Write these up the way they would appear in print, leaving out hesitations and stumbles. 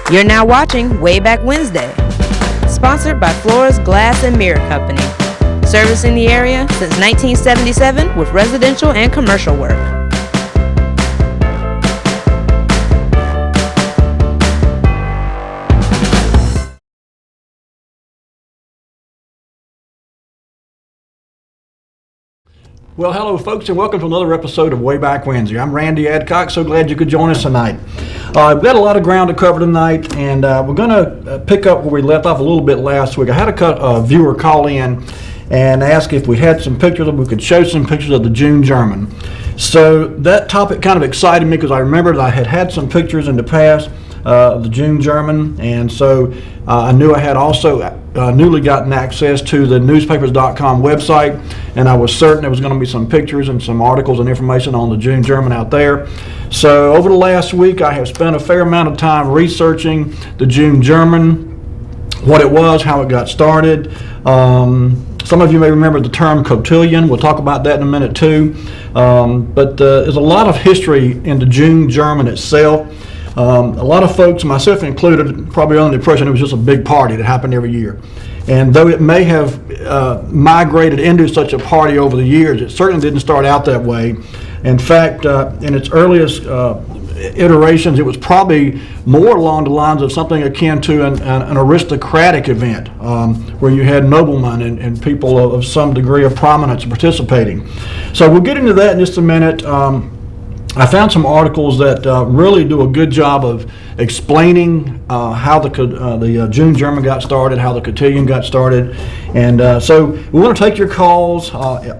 You're now watching Wayback Wednesday, sponsored by Flora's Glass and Mirror Company, servicing the area since 1977 with residential and commercial work. Well, hello folks, and welcome to another episode of Wayback Wednesday. I'm Randy Adcock, so glad you could join us tonight. We've got a lot of ground to cover tonight, and we're going to pick up where we left off a little bit last week. I had a viewer call in and ask if we had some pictures, we could show some pictures of the June German. So that topic kind of excited me because I remembered I had some pictures in the past of the June German, and so I knew I had also newly gotten access to the newspapers.com website, and I was certain there was going to be some pictures and some articles and information on the June German out there. So over the last week I have spent a fair amount of time researching the June German, what it was, how it got started. Some of you may remember the term cotillion. We'll talk about that in a minute too. But there's a lot of history in the June German itself. A lot of folks, myself included, probably under the impression it was just a big party that happened every year. And though it may have migrated into such a party over the years, it certainly didn't start out that way. In fact, in its earliest iterations, it was probably more along the lines of something akin to an aristocratic event, where you had noblemen and people of some degree of prominence participating. So we'll get into that in just a minute. I found some articles that really do a good job of explaining how the June German got started, how the cotillion got started. And so we want to take your calls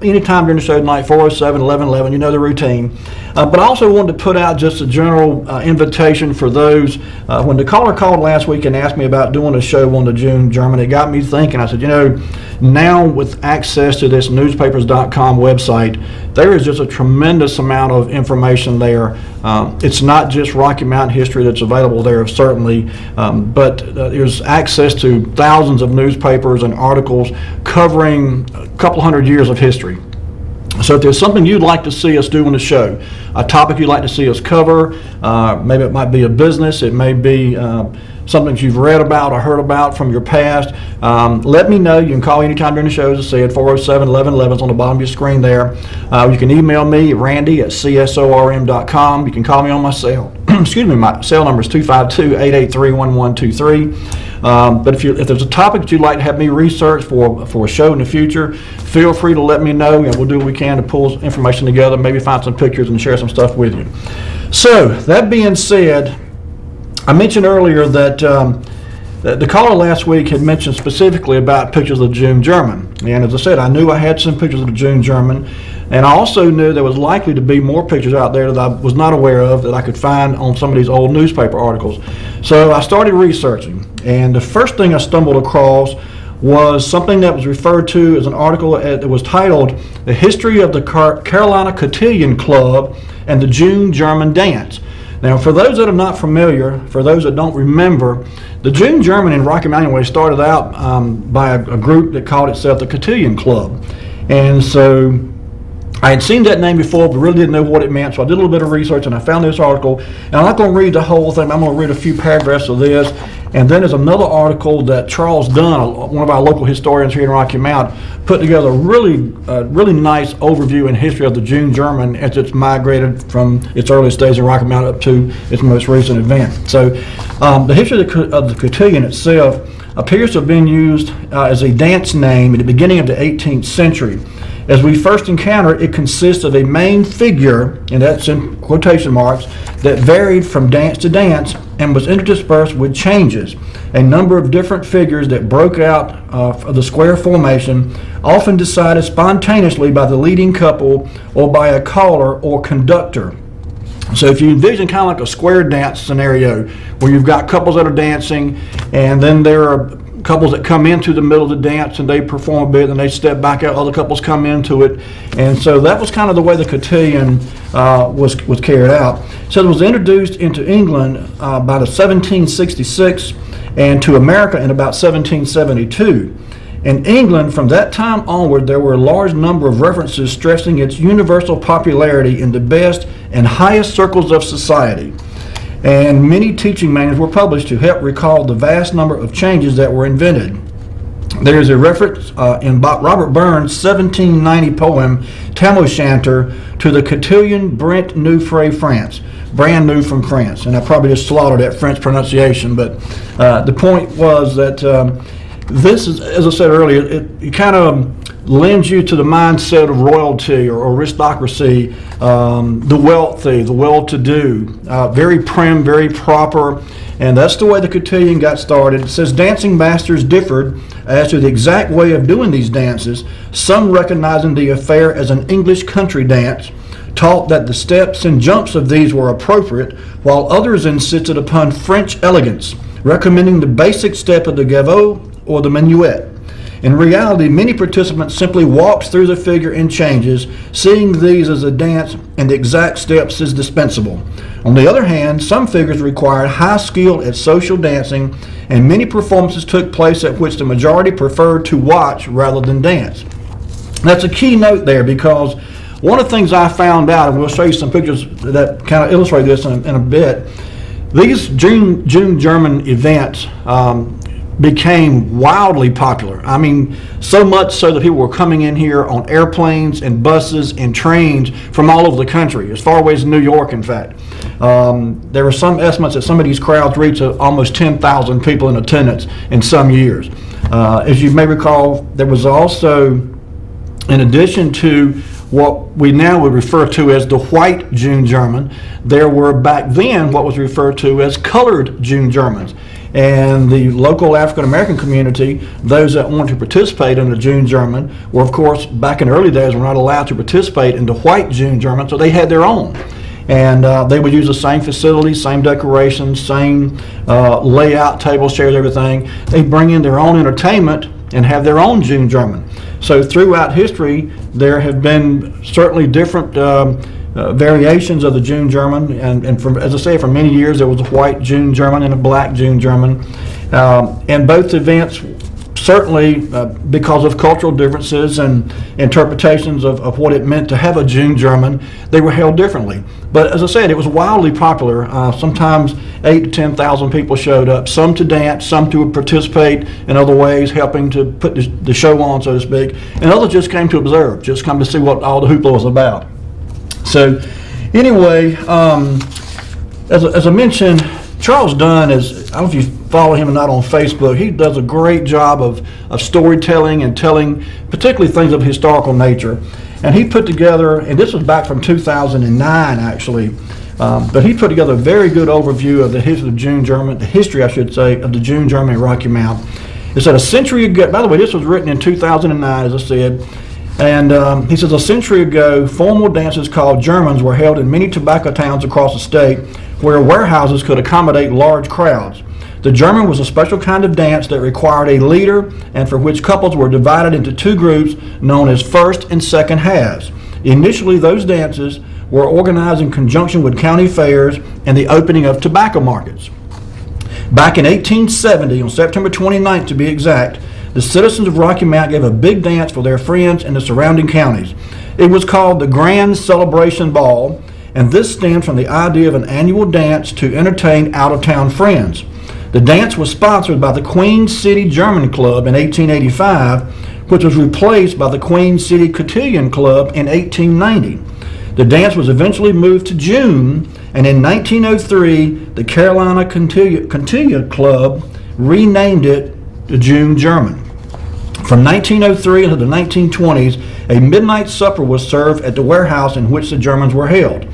anytime during the show tonight, 407-1111, you know the routine. But I also wanted to put out just a general invitation for those. When the caller called last week and asked me about doing a show on the June German, it got me thinking. I said, you know, now with access to this newspapers.com website, there is just a tremendous amount of information there. It's not just Rocky Mountain history that's available there, certainly, but there's access to thousands of newspapers and articles covering a couple hundred years of history. So if there's something you'd like to see us do on the show, a topic you'd like to see us cover, maybe it might be a business, it may be something that you've read about or heard about from your past, let me know. You can call anytime during the show, as I said, 407-1111 is on the bottom of your screen there. You can email me, randy@csorm.com. You can call me on my cell. Excuse me, my cell number is 252-883-1123. But if there's a topic that you'd like to have me research for a show in the future, feel free to let me know, and we'll do what we can to pull information together, maybe find some pictures and share some stuff with you. So that being said, I mentioned earlier that the caller last week had mentioned specifically about pictures of the June German. And as I said, I knew I had some pictures of the June German, and I also knew there was likely to be more pictures out there that I was not aware of that I could find on some of these old newspaper articles. So I started researching, and the first thing I stumbled across was something that was referred to as an article that was titled "The History of the Carolina Cotillion Club and the June German Dance." Now, for those that are not familiar, for those that don't remember, the June German in Rocky Mountain Way started out by a group that called itself the Cotillion Club. And so I had seen that name before, but really didn't know what it meant, so I did a little bit of research and I found this article. And I'm not going to read the whole thing, I'm going to read a few paragraphs of this. And then there's another article that Charles Dunn, one of our local historians here in Rocky Mount, put together a really nice overview and history of the June German as it's migrated from its earliest days in Rocky Mount up to its most recent event. So the history of the cotillion itself appears to have been used as a dance name at the beginning of the 18th century. As we first encounter it, consists of a main figure, and that's in quotation marks, that varied from dance to dance and was interspersed with changes. A number of different figures that broke out of the square formation, often decided spontaneously by the leading couple or by a caller or conductor. So if you envision kind of like a square dance scenario where you've got couples that are dancing, and then there are couples that come into the middle of the dance and they perform a bit and they step back out, other couples come into it, and so that was kind of the way the cotillion was carried out. So it was introduced into England by the 1766 and to America in about 1772. In England, from that time onward, there were a large number of references stressing its universal popularity in the best and highest circles of society. and many teaching manuals were published to help recall the vast number of changes that were invented. There is a reference in Robert Burns' 1790 poem, Tam O'Shanter, to the cotillion Brent New Fray France, brand new from France. And I probably just slaughtered that French pronunciation, but the point was that this is, as I said earlier, it kind of lends you to the mindset of royalty or aristocracy, the wealthy, the well-to-do, very prim, very proper, and that's the way the cotillion got started. It says dancing masters differed as to the exact way of doing these dances, some recognizing the affair as an English country dance, taught that the steps and jumps of these were appropriate, while others insisted upon French elegance, recommending the basic step of the gavotte or the minuet. In reality, many participants simply walked through the figure and changes, seeing these as a dance and the exact steps as dispensable. On the other hand, some figures required high skill at social dancing, and many performances took place at which the majority preferred to watch rather than dance. That's a key note there, because one of the things I found out, and we'll show you some pictures that kind of illustrate this in a bit, these June German events became wildly popular. I mean, so much so that people were coming in here on airplanes and buses and trains from all over the country, as far away as New York, in fact. There were some estimates that some of these crowds reached almost 10,000 people in attendance in some years. As you may recall, there was also, in addition to what we now would refer to as the white June German, there were back then what was referred to as colored June Germans. And the local African American community, those that wanted to participate in the June German, were, of course, back in the early days, were not allowed to participate in the white June German, so they had their own. And they would use the same facilities, same decorations, same layout, tables, chairs, everything. They bring in their own entertainment and have their own June German. So throughout history, there have been certainly different variations of the June German, and from, as I say, for many years there was a white June German and a black June German, and both events certainly because of cultural differences and interpretations of what it meant to have a June German, they were held differently. But as I said, it was wildly popular. Sometimes 8,000 to 10,000 people showed up, some to dance, some to participate in other ways, helping to put the show on, so to speak, and others just came to observe, just come to see what all the hoopla was about. So anyway, as I mentioned, Charles Dunn is, I don't know if you follow him or not on Facebook, he does a great job of storytelling and telling particularly things of historical nature. And he put together, and this was back from 2009 actually, but he put together a very good overview of the history of June German, the history I should say, of the June German in Rocky Mount. It said a century ago, by the way, this was written in 2009 as I said, and he says a century ago, formal dances called Germans were held in many tobacco towns across the state where warehouses could accommodate large crowds. The German was a special kind of dance that required a leader and for which couples were divided into two groups known as first and second halves. Initially, those dances were organized in conjunction with county fairs and the opening of tobacco markets. Back in 1870, on September 29th to be exact, the citizens of Rocky Mount gave a big dance for their friends in the surrounding counties. It was called the Grand Celebration Ball, and this stemmed from the idea of an annual dance to entertain out-of-town friends. The dance was sponsored by the Queen City German Club in 1885, which was replaced by the Queen City Cotillion Club in 1890. The dance was eventually moved to June, and in 1903, the Carolina Cotillion Club renamed it the June German. From 1903 until the 1920s, a midnight supper was served at the warehouse in which the Germans were held,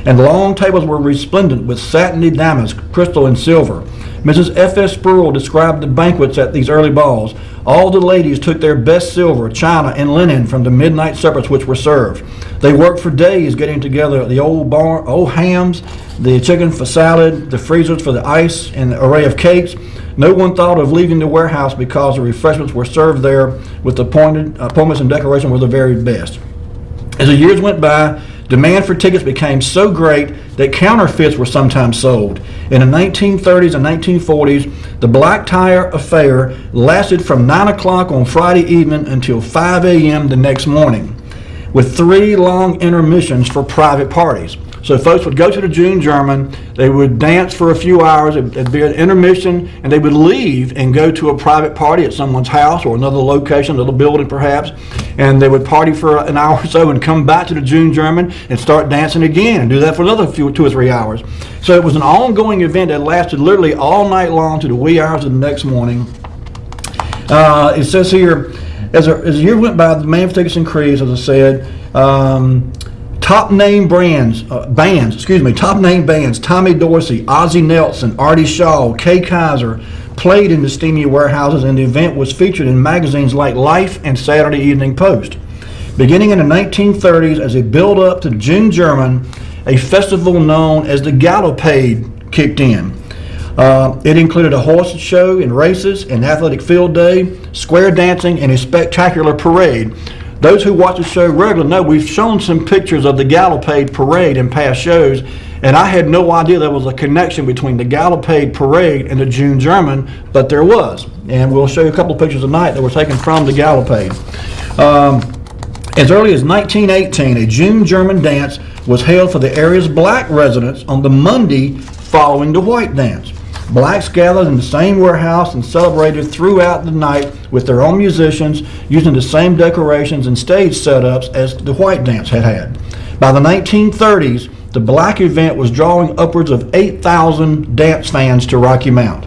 and long tables were resplendent with satiny damask, crystal, and silver. Mrs. F.S. Spruill described the banquets at these early balls. All the ladies took their best silver, china, and linen from the midnight suppers which were served. They worked for days getting together the old hams, the chicken for salad, the freezers for the ice, and the array of cakes. No one thought of leaving the warehouse because the refreshments were served there with the appointments and decoration were the very best. As the years went by, demand for tickets became so great that counterfeits were sometimes sold. In the 1930s and 1940s, the black tie affair lasted from 9 o'clock on Friday evening until 5 a.m. the next morning, with 3 long intermissions for private parties. So folks would go to the June German, they would dance for a few hours, it'd be an intermission, and they would leave and go to a private party at someone's house or another location, another building perhaps, and they would party for an hour or so and come back to the June German and start dancing again and do that for another 2 or 3 hours. So it was an ongoing event that lasted literally all night long to the wee hours of the next morning. It says here, as the year went by, the manifestations increased, as I said. Top name bands, Tommy Dorsey, Ozzie Nelson, Artie Shaw, Kay Kaiser, played in the steamy warehouses, and the event was featured in magazines like Life and Saturday Evening Post. Beginning in the 1930s, as a build-up to June German, a festival known as the Gallopade kicked in. It included a horse show and races, an athletic field day, square dancing, and a spectacular parade. Those who watch the show regularly know we've shown some pictures of the Gallopade parade in past shows, and I had no idea there was a connection between the Gallopade parade and the June German, but there was. And we'll show you a couple of pictures tonight that were taken from the Gallopade. As early as 1918, a June German dance was held for the area's black residents on the Monday following the white dance. Blacks gathered in the same warehouse and celebrated throughout the night with their own musicians using the same decorations and stage setups as the white dance had. By the 1930s, the black event was drawing upwards of 8,000 dance fans to Rocky Mount.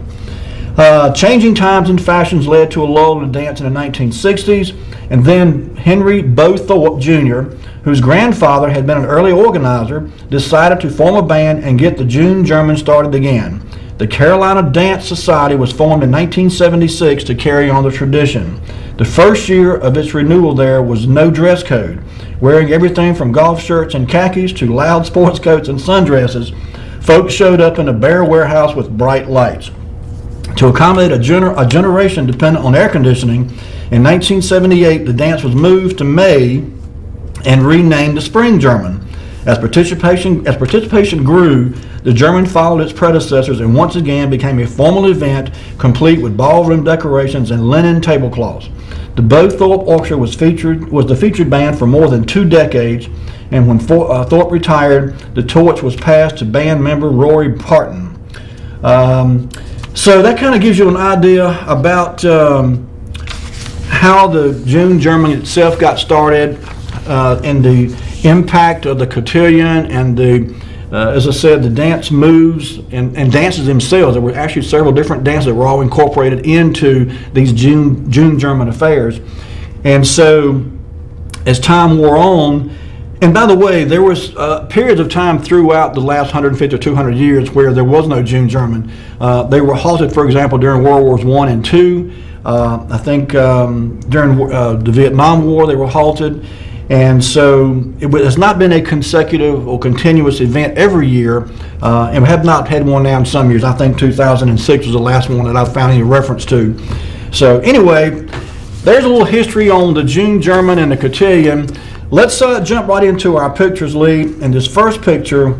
Changing times and fashions led to a lull in the dance in the 1960s, and then Henry Bo Thorpe Jr., whose grandfather had been an early organizer, decided to form a band and get the June German started again. The Carolina Dance Society was formed in 1976 to carry on the tradition. The first year of its renewal there was no dress code. Wearing everything from golf shirts and khakis to loud sports coats and sundresses, folks showed up in a bare warehouse with bright lights. To accommodate a generation dependent on air conditioning, in 1978 the dance was moved to May and renamed the Spring German. As participation grew, the German followed its predecessors and once again became a formal event complete with ballroom decorations and linen tablecloths. The Bo Thorpe Orchestra was the featured band for more than 2 decades, and when Thorpe retired, the torch was passed to band member Rory Parton. So that kind of gives you an idea about how the June German itself got started, and the impact of the cotillion and the as I said, the dance moves and dances themselves. There were actually several different dances that were all incorporated into these June German affairs. And so as time wore on, and by the way, there was periods of time throughout the last 150 or 200 years where there was no June German. They were halted, for example, during World Wars I and II. I think during the Vietnam War they were halted. And so it has not been a consecutive or continuous event every year, and we have not had one now in some years. I think 2006 was the last one that I found any reference to. So anyway, there's a little history on the June German and the cotillion. Let's jump right into our pictures, Lee. And this first picture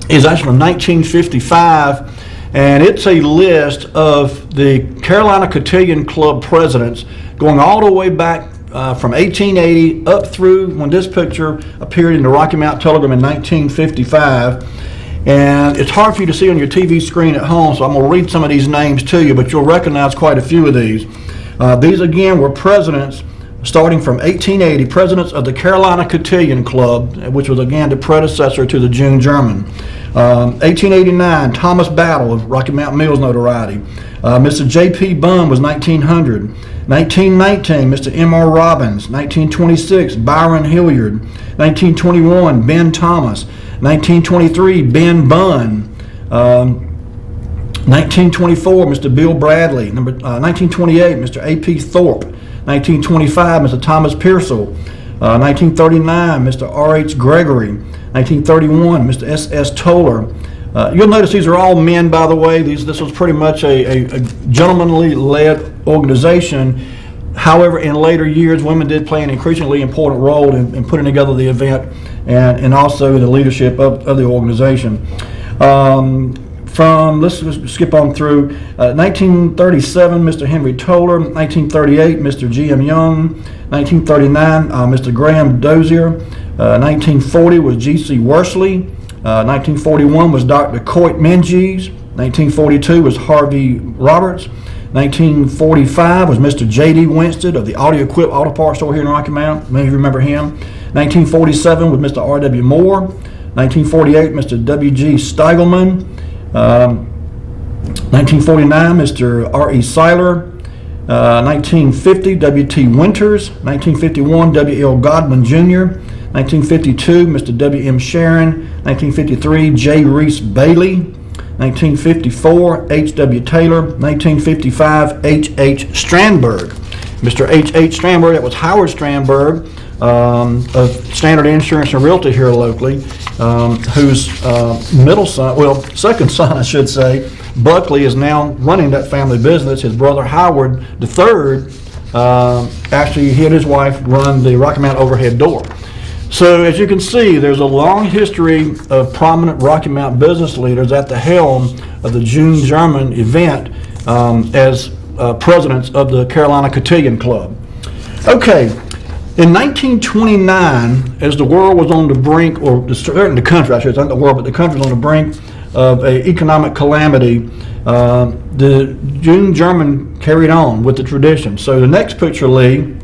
is actually from 1955, and it's a list of the Carolina Cotillion Club presidents going all the way back from 1880 up through when this picture appeared in the Rocky Mount Telegram in 1955. And it's hard for you to see on your TV screen at home, so I'm going to read some of these names to you, but you'll recognize quite a few of these. These again were presidents starting from 1880, presidents of the Carolina Cotillion Club, which was again the predecessor to the June German. 1889, Thomas Battle of Rocky Mountain Mills notoriety. Mr. J.P. Bunn was 1900. 1919, Mr. M.R. Robbins. 1926, Byron Hilliard. 1921, Ben Thomas. 1923, Ben Bunn. 1924, Mr. Bill Bradley. 1928, Mr. A.P. Thorpe. 1925, Mr. Thomas Pearsall. 1939, Mr. R.H. Gregory. 1931, Mr. S.S. Toller. You'll notice these are all men, by the way. This was pretty much a gentlemanly-led organization. However, in later years, women did play an increasingly important role in putting together the event and also the leadership of the organization. Let's skip on through, 1937, Mr. Henry Toller. 1938, Mr. G.M. Young. 1939, Mr. Graham Dozier. 1940 was G.C. Worsley. 1941 was Dr. Coit Menzies. 1942 was Harvey Roberts. 1945 was Mr. J.D. Winstead of the Auto Parts store here in Rocky Mount. Many of you remember him. 1947 was Mr. R.W. Moore. 1948, Mr. W.G. Steigelman. 1949, Mr. R.E. Seiler. 1950, W.T. Winters. 1951, W.L. Godwin Jr. 1952, Mr. W.M. Sharon. 1953, J. Reese Bailey. 1954, H.W. Taylor. 1955, H.H. Strandberg. Mr. H.H. Strandberg, that was Howard Strandberg of Standard Insurance and Realty here locally, whose second son, I should say, Buckley, is now running that family business. His brother Howard III, actually he and his wife run the Rocky Mount Overhead Door. So as you can see, there's a long history of prominent Rocky Mount business leaders at the helm of the June German event as presidents of the Carolina Cotillion Club. Okay, in 1929, as the world was on the brink, or the country, I should say, not the world, but the country was on the brink of an economic calamity, the June German carried on with the tradition. So the next picture, Lee,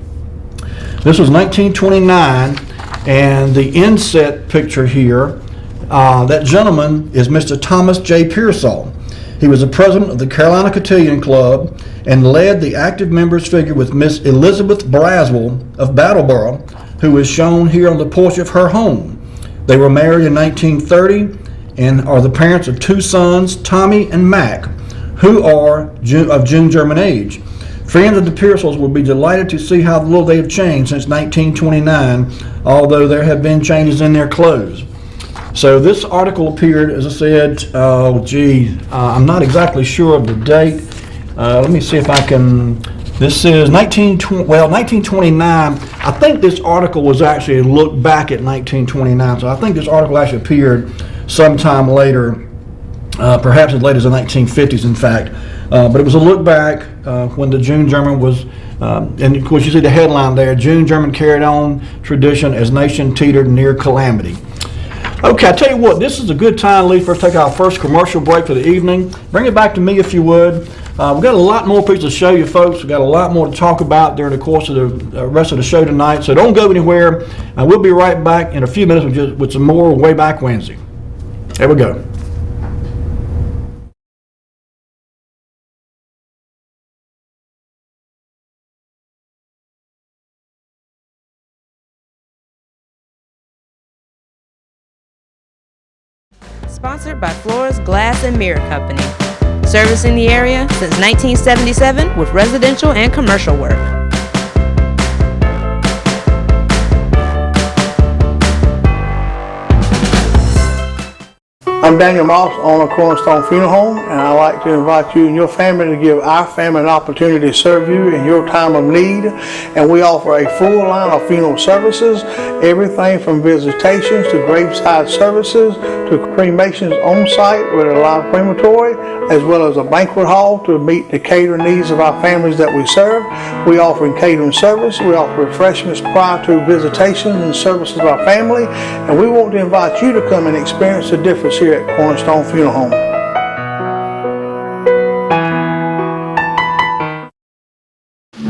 this was 1929. And the inset picture here, that gentleman is Mr. Thomas J. Pearsall. He was the president of the Carolina Cotillion Club and led the active members figure with Miss Elizabeth Braswell of Battleboro, who is shown here on the porch of her home. They were married in 1930 and are the parents of two sons, Tommy and Mac, who are of June German age. Friends of the Pearsalls will be delighted to see how little they have changed since 1929, although there have been changes in their clothes. So this article appeared, as I said, I'm not exactly sure of the date. Let me see if I can, this is 1929. I think this article was actually a look back at 1929, so I think this article actually appeared sometime later, perhaps as late as the 1950s, in fact. But it was a look back when the June German was, and of course you see the headline there, June German carried on tradition as nation teetered near calamity. Okay, I tell you what, this is a good time, Lee, for us to take our first commercial break for the evening. Bring it back to me if you would. We've got a lot more pictures to show you folks. We've got a lot more to talk about during the course of the rest of the show tonight, so don't go anywhere. We'll be right back in a few minutes with some more Wayback Wednesday. There we go. Sponsored by Flores Glass and Mirror Company. Servicing the area since 1977 with residential and commercial work. I'm Daniel Moss, owner of Cornerstone Funeral Home, and I'd like to invite you and your family to give our family an opportunity to serve you in your time of need. And we offer a full line of funeral services, everything from visitations to graveside services to cremations on site with a live crematory, as well as a banquet hall to meet the catering needs of our families that we serve. We offer catering service, we offer refreshments prior to visitations and services of our family, and we want to invite you to come and experience the difference here at Cornerstone Funeral Home.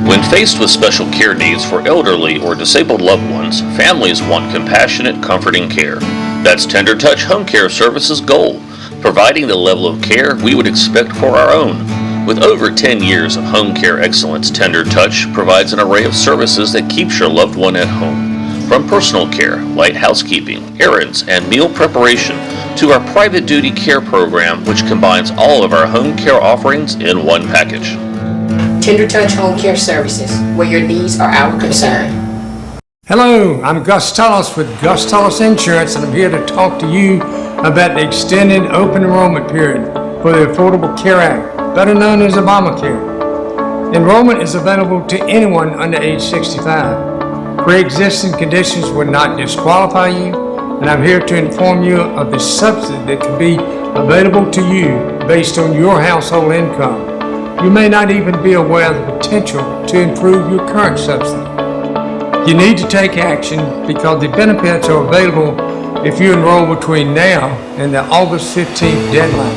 When faced with special care needs for elderly or disabled loved ones, families want compassionate, comforting care. That's Tender Touch Home Care Services' goal, providing the level of care we would expect for our own. With over 10 years of home care excellence, Tender Touch provides an array of services that keeps your loved one at home. From personal care, light housekeeping, errands, and meal preparation, to our private duty care program, which combines all of our home care offerings in one package. Tender Touch Home Care Services, where your needs are our concern. Hello, I'm Gus Tullis with Gus Tullis Insurance, and I'm here to talk to you about the extended open enrollment period for the Affordable Care Act, better known as Obamacare. Enrollment is available to anyone under age 65. Pre-existing conditions would not disqualify you, and I'm here to inform you of the subsidy that can be available to you based on your household income. You may not even be aware of the potential to improve your current subsidy. You need to take action because the benefits are available if you enroll between now and the August 15th deadline.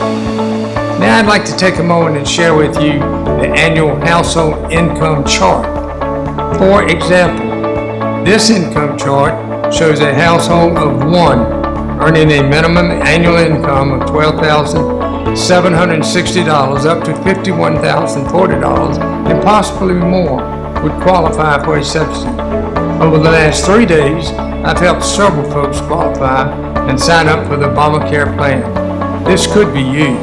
Now I'd like to take a moment and share with you the annual household income chart. For example, this income chart shows a household of one earning a minimum annual income of $12,760 up to $51,040 and possibly more would qualify for a subsidy. Over the last 3 days, I've helped several folks qualify and sign up for the Obamacare plan. This could be you.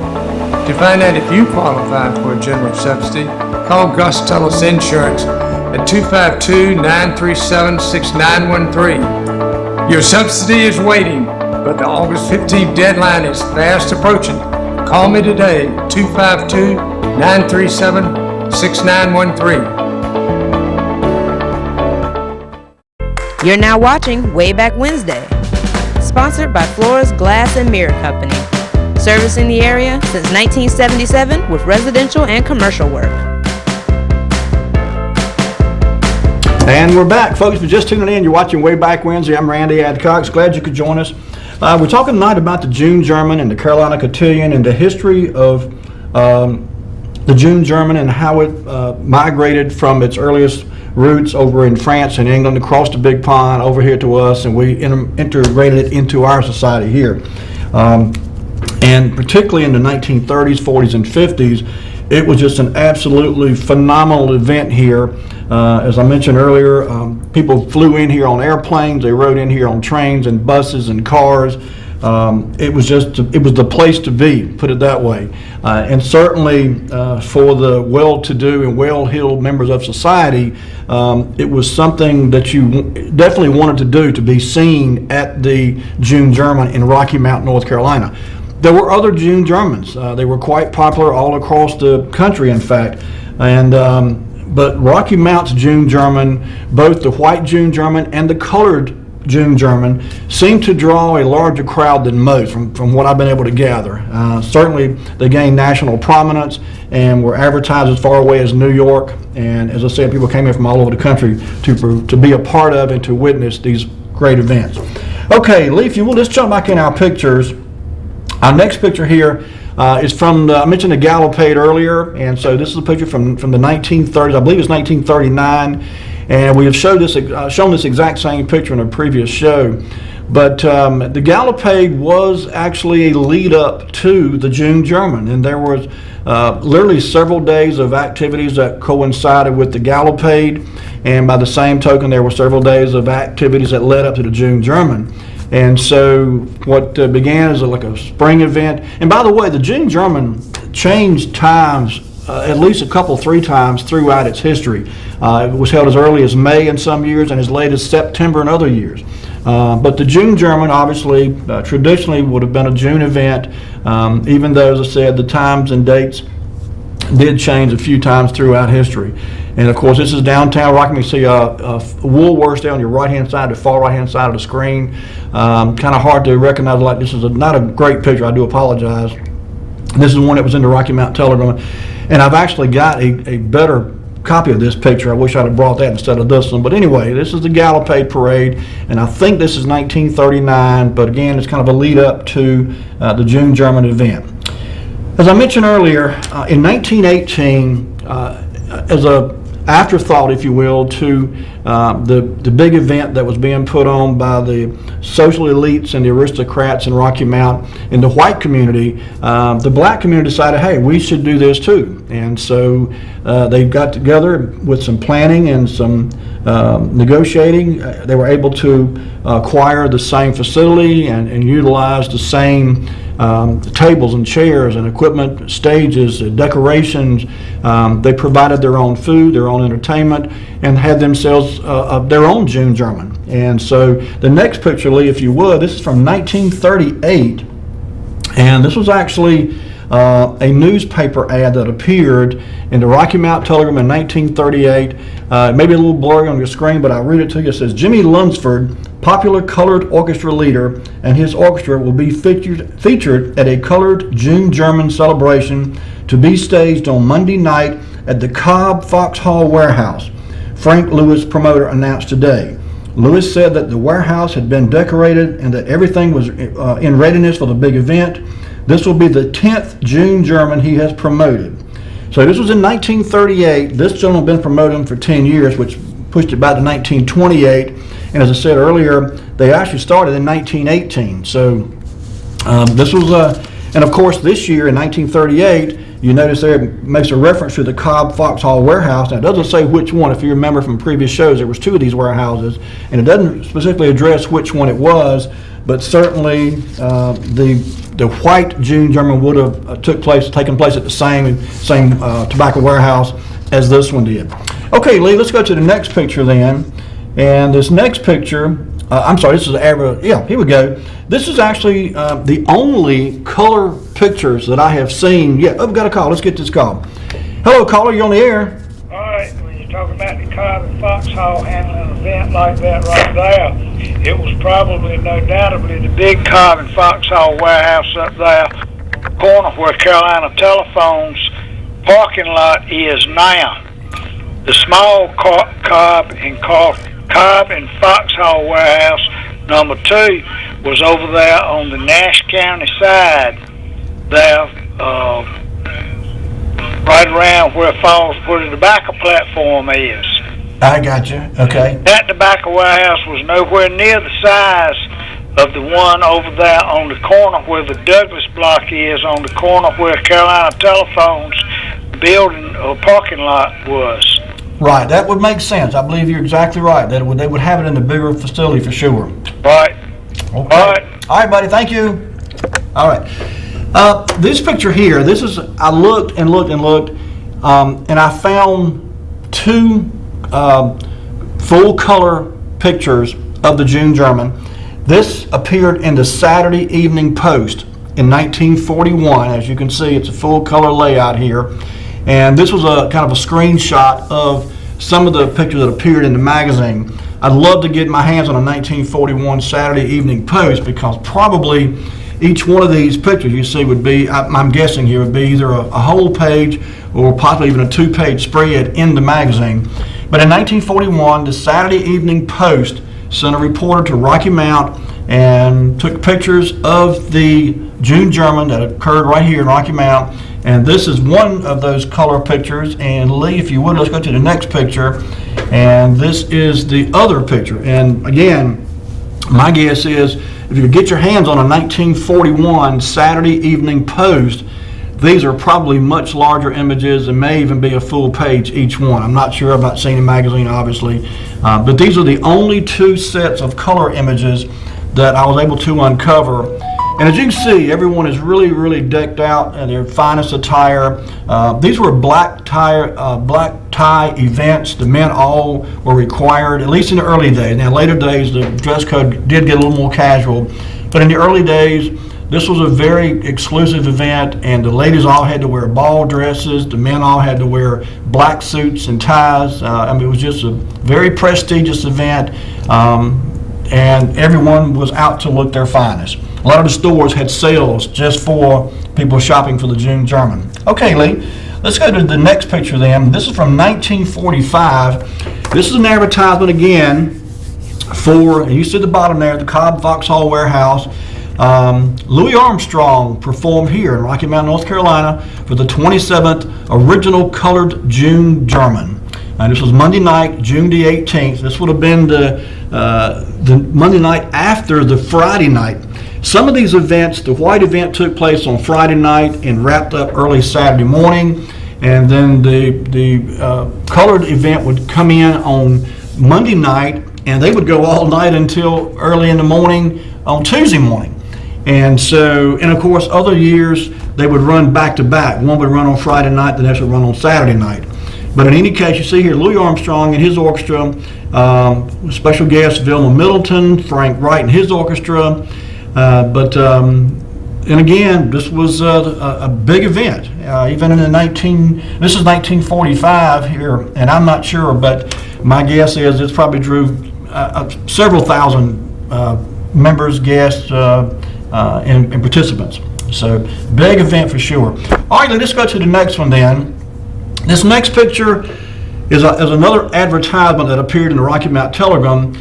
To find out if you qualify for a general subsidy, call Gus Tullis Insurance at 252-937-6913. Your subsidy is waiting, but the August 15th deadline is fast approaching. Call me today at 252-937-6913. You're now watching Wayback Wednesday, sponsored by Flora's Glass and Mirror Company, servicing the area since 1977 with residential and commercial work. And we're back, folks. If you're just tuning in, you're watching Wayback Wednesday. I'm Randy Adcox. Glad you could join us. We're talking tonight about the June German and the Carolina Cotillion and the history of the June German and how it migrated from its earliest roots over in France and England across the big pond over here to us, and we integrated it into our society here. And particularly in the 1930s, 40s, and 50s, it was just an absolutely phenomenal event here. As I mentioned earlier, people flew in here on airplanes, they rode in here on trains and buses and cars. It was the place to be, put it that way. And certainly for the well-to-do and well-heeled members of society, it was something that you definitely wanted to do, to be seen at the June German in Rocky Mount, North Carolina. There were other June Germans. They were quite popular all across the country, in fact. But Rocky Mount's June German, both the white June German and the colored June German, seemed to draw a larger crowd than most, from what I've been able to gather. Certainly, they gained national prominence and were advertised as far away as New York. And as I said, people came in from all over the country to be a part of and to witness these great events. Okay, Lee, if you will, let's jump back in our pictures. Our next picture here is from, I mentioned the Gallopade earlier, and so this is a picture from the 1930s. I believe it's 1939, and we have shown this exact same picture in a previous show. But the Gallopade was actually a lead up to the June German, and there was literally several days of activities that coincided with the Gallopade, and by the same token, there were several days of activities that led up to the June German. And so what began as like a spring event, and by the way, the June German changed times at least three times throughout its history. It was held as early as May in some years and as late as September in other years. But the June German obviously traditionally would have been a June event, even though, as I said, the times and dates did change a few times throughout history. And of course, this is downtown Rocky. You see Woolworths there on your right-hand side, the far right-hand side of the screen. Kind of hard to recognize. Like, this is not a great picture. I do apologize. This is one that was in the Rocky Mount Telegram, and I've actually got a better copy of this picture. I wish I'd have brought that instead of this one. But anyway, this is the Gallopade Parade, and I think this is 1939. But again, it's kind of a lead up to the June German event. As I mentioned earlier, in 1918, as a afterthought, if you will, to the big event that was being put on by the social elites and the aristocrats in Rocky Mount in the white community, the black community decided, hey, we should do this too. And so they got together with some planning and some negotiating. They were able to acquire the same facility and utilize the same tables and chairs and equipment, stages, decorations. They provided their own food, their own entertainment, and had themselves their own June German. And so the next picture, Lee, if you would, this is from 1938, and this was actually a newspaper ad that appeared in the Rocky Mount Telegram in 1938. Maybe a little blurry on your screen, but I'll read it to you. It says, Jimmy Lunsford, popular colored orchestra leader, and his orchestra will be featured at a colored June German celebration to be staged on Monday night at the Cobb Foxhall Warehouse. Frank Lewis, promoter, announced today. Lewis said that the warehouse had been decorated and that everything was in readiness for the big event. This will be the 10th June German he has promoted. So this was in 1938. This gentleman had been promoting for 10 years, which pushed it back to 1928. And as I said earlier, they actually started in 1918. So this was, and of course this year in 1938, you notice there it makes a reference to the Cobb Foxhall warehouse. Now it doesn't say which one. If you remember from previous shows, there was 2 of these warehouses, and it doesn't specifically address which one it was, but certainly the white June German would have taken place at the same tobacco warehouse as this one did. Okay, Lee, let's go to the next picture then. And this next picture, I'm sorry, this is here we go. This is actually the only color pictures that I have seen. Yeah, oh, we've got a call. Let's get this call. Hello, caller, you're on the air. All right, when you're talking about the Cobb and Foxhall handling an event like that right there, it was probably, no doubtably, the big Cobb and Foxhall warehouse up there, corner where Carolina Telephone's parking lot is now. The small Cobb and Foxhall warehouse, number 2, was over there on the Nash County side there, right around where the tobacco platform is. I got you. Okay. That tobacco warehouse was nowhere near the size of the one over there on the corner where the Douglas block is, on the corner where Carolina Telephone's building or parking lot was. Right, that would make sense. I believe you're exactly right. They would have it in the bigger facility for sure. Right. Okay. All right. All right, buddy. Thank you. All right. This picture here. I looked and looked and looked, and I found 2 full color pictures of the June German. This appeared in the Saturday Evening Post in 1941. As you can see, it's a full color layout here. And this was a kind of a screenshot of some of the pictures that appeared in the magazine. I'd love to get my hands on a 1941 Saturday Evening Post, because probably each one of these pictures you see would be, I'm guessing here, would be either a whole page or possibly even a 2-page spread in the magazine. But in 1941, the Saturday Evening Post sent a reporter to Rocky Mount and took pictures of the June German that occurred right here in Rocky Mount. And this is one of those color pictures. And Lee, if you would, let's go to the next picture. And this is the other picture. And again, my guess is if you could get your hands on a 1941 Saturday Evening Post, these are probably much larger images and may even be a full page each one. I'm not sure. I've not seen a magazine, obviously. But these are the only 2 sets of color images that I was able to uncover. And as you can see, everyone is really, really decked out in their finest attire. These were black tie events. The men all were required, at least in the early days. Now, later days, the dress code did get a little more casual. But in the early days, this was a very exclusive event, and the ladies all had to wear ball dresses. The men all had to wear black suits and ties. It was just a very prestigious event, and everyone was out to look their finest. A lot of the stores had sales just for people shopping for the June German. Okay, Lee, let's go to the next picture then. This is from 1945. This is an advertisement again for, and you see the bottom there, the Cobb Foxhall warehouse. Louis Armstrong performed here in Rocky Mount, North Carolina for the 27th original colored June German. This was Monday night, June the 18th. This would have been the Monday night after the Friday night. Some of these events, the white event took place on Friday night and wrapped up early Saturday morning, and then the colored event would come in on Monday night, and they would go all night until early in the morning on Tuesday morning. And so, and of course, other years they would run back to back. One would run on Friday night, the next would run on Saturday night. But in any case, you see here Louis Armstrong and his orchestra, special guest Vilma Middleton, Frank Wright and his orchestra. And again, this was a big event. Even in this is 1945 here, and I'm not sure, but my guess is it's probably drew several thousand members, guests, and participants. So big event for sure. All right, let's go to the next one then. This next picture is another advertisement that appeared in the Rocky Mount Telegram,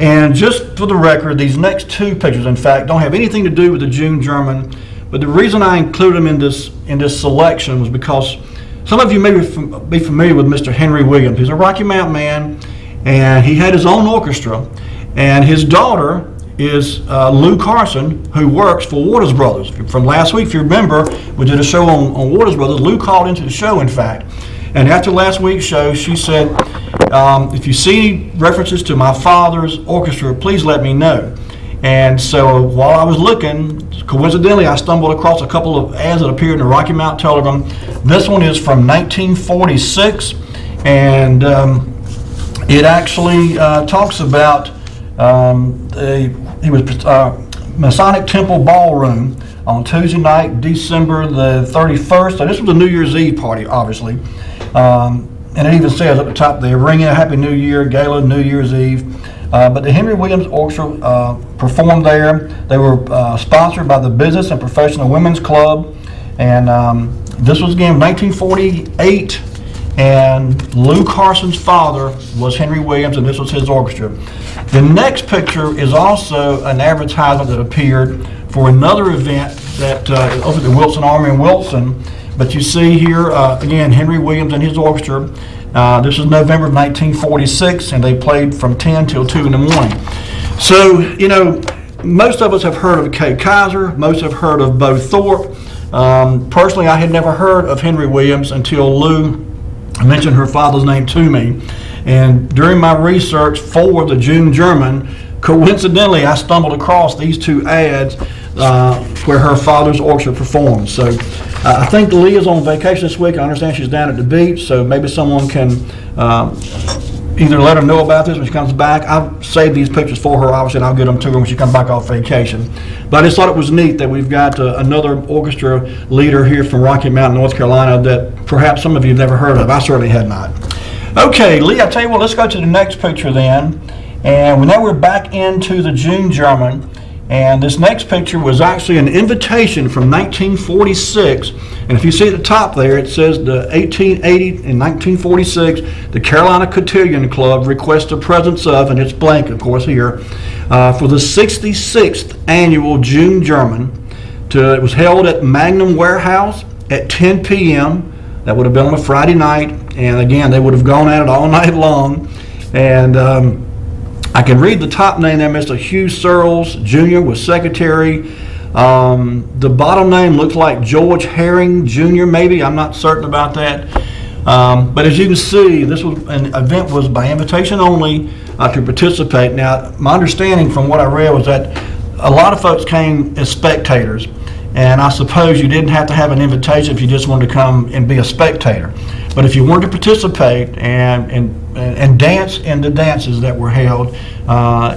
And just for the record, these next two pictures, in fact, don't have anything to do with the June German. But the reason I include them in this selection was because some of you may be familiar with Mr. Henry Williams. He's a Rocky Mount man, and he had his own orchestra. And his daughter is Lou Carson, who works for Waters Brothers. From last week, if you remember, we did a show on Waters Brothers. Lou called into the show, in fact. And after last week's show, she said, if you see references to my father's orchestra, please let me know. And so while I was looking, coincidentally, I stumbled across a couple of ads that appeared in the Rocky Mount Telegram. This one is from 1946, and it actually talks about he was Masonic Temple Ballroom on Tuesday night, December the 31st. So this was a New Year's Eve party, obviously. And it even says at the top there, ringing a Happy New Year, Gala, New Year's Eve. But the Henry Williams Orchestra performed there. They were sponsored by the Business and Professional Women's Club. And this was again 1948. And Lou Carson's father was Henry Williams, and this was his orchestra. The next picture is also an advertisement that appeared for another event that over at the Wilson Army in Wilson. But you see here, again, Henry Williams and his orchestra. This is November of 1946, and they played from 10 till 2 in the morning. So, you know, most of us have heard of Kay Kaiser. Most have heard of Bo Thorpe. Personally, I had never heard of Henry Williams until Lou mentioned her father's name to me. And during my research for the June German, coincidentally, I stumbled across these two ads where her father's orchestra performed. So I think Leah's on vacation this week. I understand she's down at the beach, so maybe someone can either let her know about this when she comes back. I've saved these pictures for her, obviously, and I'll get them to her when she comes back off vacation. But I just thought it was neat that we've got another orchestra leader here from Rocky Mount, North Carolina, that perhaps some of you have never heard of. I certainly had not. Okay, Lee, I tell you what, let's go to the next picture then. And now we're back into the June German. And this next picture was actually an invitation from 1946. And if you see at the top there, it says the 1880 and 1946, the Carolina Cotillion Club requests the presence of, and it's blank, of course, here, for the 66th annual June German. It was held at Magnum Warehouse at 10 p.m. That would have been on a Friday night. And again, they would have gone at it all night long. And I can read the top name there, Mr. Hugh Searles Jr. was secretary. The bottom name looks like George Herring Jr. maybe. I'm not certain about that. But as you can see, this was an event was by invitation only to participate. Now, my understanding from what I read was that a lot of folks came as spectators. And I suppose you didn't have to have an invitation if you just wanted to come and be a spectator. But if you wanted to participate and dance in the dances that were held,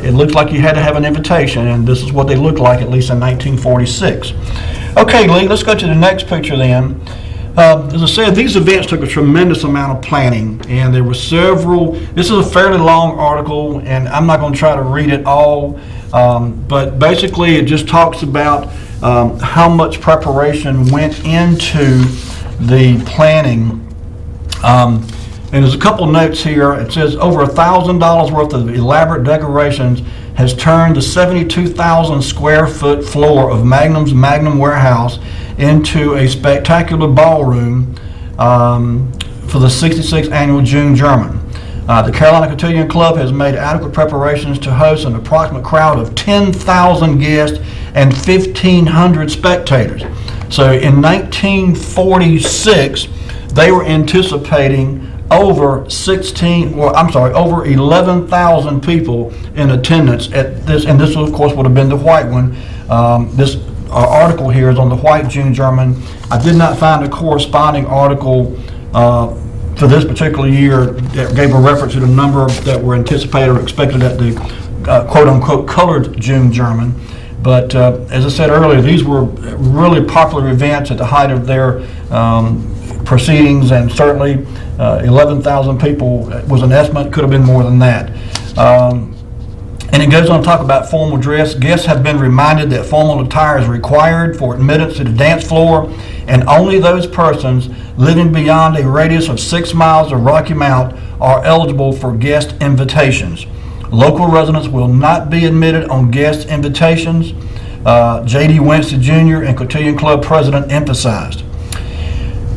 it looked like you had to have an invitation, and this is what they looked like, at least in 1946. Okay, Lee, let's go to the next picture then. As I said, these events took a tremendous amount of planning, and there were several. This is a fairly long article, and I'm not going to try to read it all, but basically it just talks about how much preparation went into the planning. And there's a couple notes here. It says over $1,000 worth of elaborate decorations has turned the 72,000 square foot floor of Magnum's Magnum Warehouse into a spectacular ballroom for the 66th annual June German. The Carolina Cotillion Club has made adequate preparations to host an approximate crowd of 10,000 guests and 1,500 spectators. So in 1946, they were anticipating over 11,000 people in attendance at this, and this of course would have been the white one. This article here is on the white June German. I did not find a corresponding article for this particular year that gave a reference to the number that were anticipated or expected at the quote-unquote colored June German. But as I said earlier, these were really popular events at the height of their proceedings, and certainly 11,000 people was an estimate, could have been more than that. And it goes on to talk about formal dress. Guests have been reminded that formal attire is required for admittance to the dance floor, and only those persons living beyond a radius of 6 miles of Rocky Mount are eligible for guest invitations. Local residents will not be admitted on guest invitations. J.D. Wednesday Jr. and Cotillion Club President emphasized.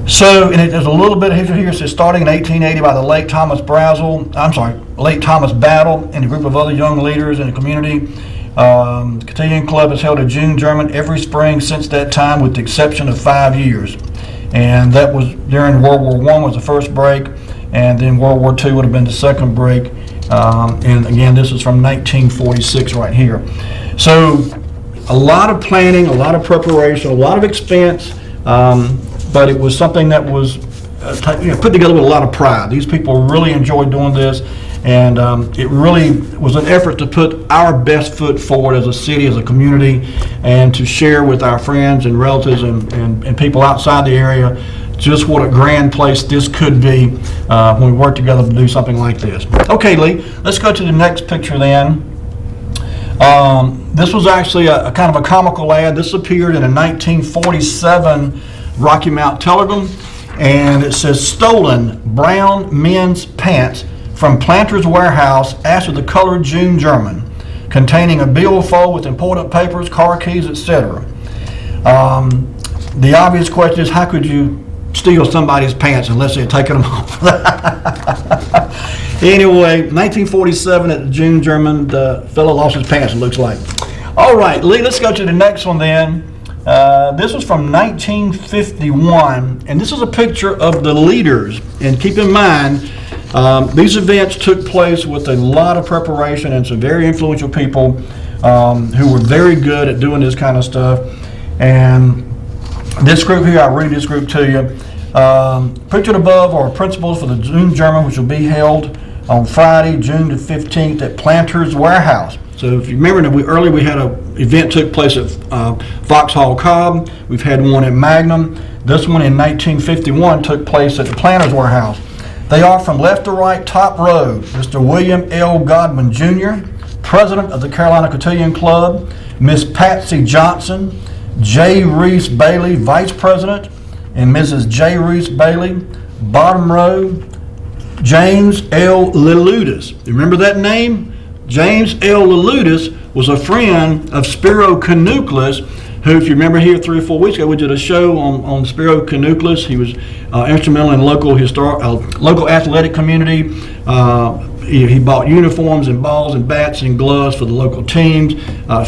So, and there's a little bit of history here. It says starting in 1880 by the late Thomas Battle and a group of other young leaders in the community. Cotillion Club has held a June German every spring since that time, with the exception of 5 years. And that was during World War I was the first break, and then World War II would have been the second break. And again, this is from 1946 right here. So a lot of planning, a lot of preparation, a lot of expense, but it was something that was put together with a lot of pride. These people really enjoyed doing this, and it really was an effort to put our best foot forward as a city, as a community, and to share with our friends and relatives and people outside the area just what a grand place this could be when we work together to do something like this. Okay, Lee, let's go to the next picture then. This was actually a kind of a comical ad. This appeared in a 1947 Rocky Mount Telegram, and it says, "Stolen brown men's pants from Planter's Warehouse after the colored June German, containing a billfold with important papers, car keys, etc." The obvious question is, how could you steal somebody's pants unless they had taken them off? Anyway, 1947 at the June German, the fellow lost his pants, it looks like. All right, Lee, let's go to the next one then. This was from 1951, and this is a picture of the leaders. And keep in mind, these events took place with a lot of preparation and some very influential people who were very good at doing this kind of stuff. And this group here, I'll read this group to you. Pictured above are principles for the June German, which will be held on Friday, June the 15th at Planter's Warehouse. So if you remember, earlier we had an event took place at Vauxhall Cobb. We've had one at Magnum. This one in 1951 took place at the Planter's Warehouse. They are from left to right, top row, Mr. William L. Godwin Jr., President of the Carolina Cotillion Club, Miss Patsy Johnson, J. Reese Bailey, Vice President, and Mrs. J. Reese Bailey. Bottom row, James L. Leludis. Remember that name? James L. Leludis was a friend of Spiro Canuclis, who, if you remember here 3 or 4 weeks ago, we did a show on Spiro Canuclis. He was instrumental in local athletic community. He bought uniforms and balls and bats and gloves for the local teams,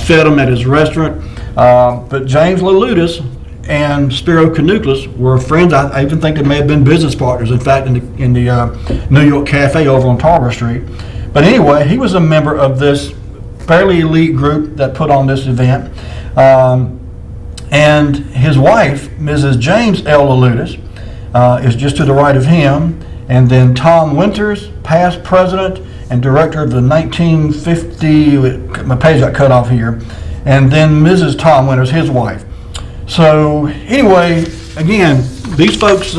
fed them at his restaurant. But James Leludis and Spiro Canuclis were friends. I even think they may have been business partners, in fact, in the New York Cafe over on Tarver Street. But anyway, he was a member of this fairly elite group that put on this event. And his wife, Mrs. James L. Leludis, is just to the right of him. And then Tom Winters, past president and director of the 1950, my page got cut off here. And then Mrs. Tom Winters, his wife. So anyway, again, these folks,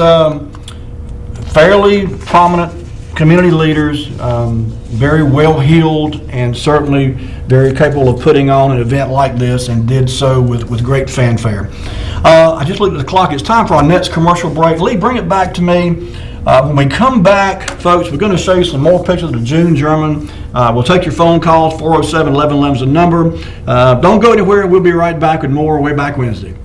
fairly prominent community leaders, very well-heeled and certainly very capable of putting on an event like this, and did so with great fanfare. I just looked at the clock. It's time for our next commercial break. Lee, bring it back to me. When we come back, folks, we're going to show you some more pictures of the June German. We'll take your phone calls. 407-1111 is the number. Don't go anywhere. We'll be right back with more Wayback Wednesday.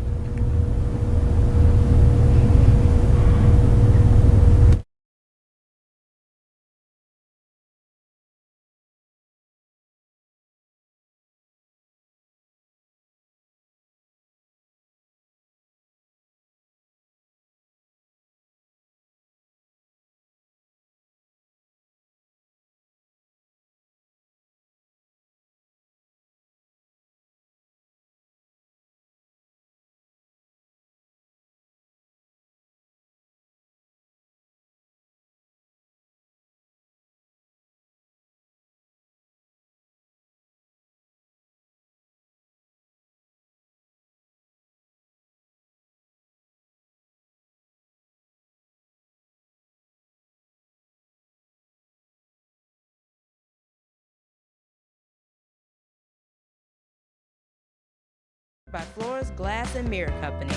By Flores Glass and Mirror Company,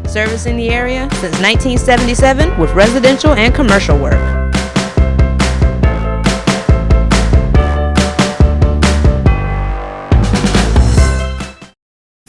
servicing the area since 1977 with residential and commercial work.